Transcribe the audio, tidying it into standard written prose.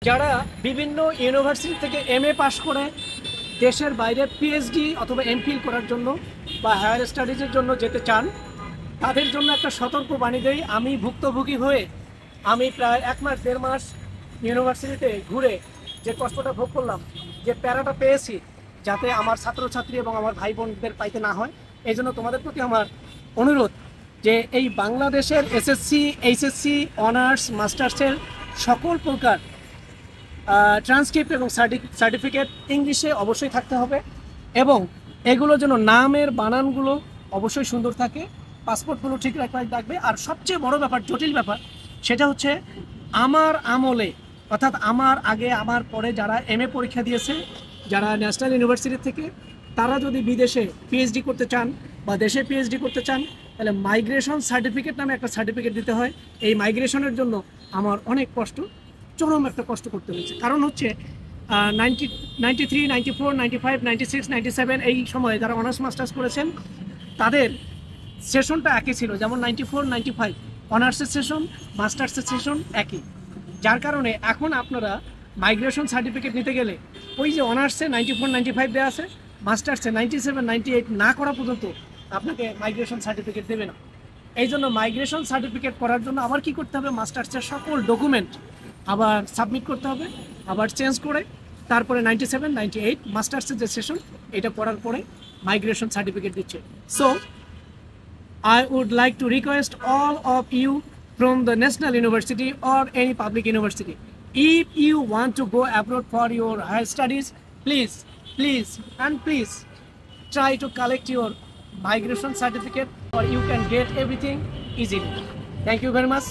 যারা বিভিন্ন ইউনিভার্সিটি থেকে এমএ পাশ করে দেশের বাইরে পিএইচডি অথবা এমফিল করার জন্য বা হায়ার স্টাডিজের জন্য যেতে চান, তাদের জন্য একটা সতর্ক বাণী দেই। আমি ভুক্তভোগী হয়ে আমি প্রায় 1 মাস 1.5 মাস ইউনিভার্সিটিতে ঘুরে যে কষ্টটা ভোগ করলাম, যে প্যারাটা পেয়েছি, যাতে আমার ছাত্রছাত্রী এবং আমার ভাই বোনদের পাইতে না হয়, এই জন্য তোমাদের প্রতি আমার অনুরোধ যে এই বাংলাদেশের এসএসসি, এইচএসসি, অনার্স, মাস্টার্সের সকল প্রকার ট্রান্সক্রিপ্ট এবং সার্টিফিকেট ইংলিশে অবশ্যই থাকতে হবে, এবং এগুলোর জন্য নামের বানানগুলো অবশ্যই সুন্দর থাকে, পাসপোর্টগুলো ঠিক রাখবে। আর সবচেয়ে বড় ব্যাপার, জটিল ব্যাপার, সেটা হচ্ছে আমার আমলে, অর্থাৎ আমার আগে আমার পরে যারা এমএ পরীক্ষা দিয়েছে, যারা ন্যাশনাল ইউনিভার্সিটি থেকে, তারা যদি বিদেশে পিএইচডি করতে চান বা দেশে পিএইচডি করতে চান, তাহলে মাইগ্রেশন সার্টিফিকেট নামে একটা সার্টিফিকেট দিতে হয়। এই মাইগ্রেশনের জন্য আমার অনেক কষ্ট, চরম একটা কষ্ট করতে হয়েছে। কারণ হচ্ছে 93, 94, 95, 96, 97 এই সময়ে যারা অনার্স মাস্টার্স করেছেন, তাদের সেশনটা একই ছিল। যেমন 94, 95 অনার্সের সেশন, মাস্টার্সের সেশন একই। যার কারণে এখন আপনারা মাইগ্রেশন সার্টিফিকেট নিতে গেলে ওই যে অনার্সে 94, 95 দেওয়া আছে, মাস্টার্সে 97, 98 না করা পর্যন্ত আপনাকে মাইগ্রেশন সার্টিফিকেট দেবে না। এই জন্য মাইগ্রেশন সার্টিফিকেট করার জন্য আবার কি করতে হবে, মাস্টার্সের সকল ডকুমেন্ট আবার সাবমিট করতে হবে, আবার চেঞ্জ করে তারপরে 97, 98 মাস্টার্সের যে সেশন, এটা পড়ার পরে মাইগ্রেশন সার্টিফিকেট দিচ্ছে। So I would like to request all of you from the National University or any public university, if you want to go abroad for your higher studies, please try to collect your migration certificate, or you can get everything easily. Thank you very much.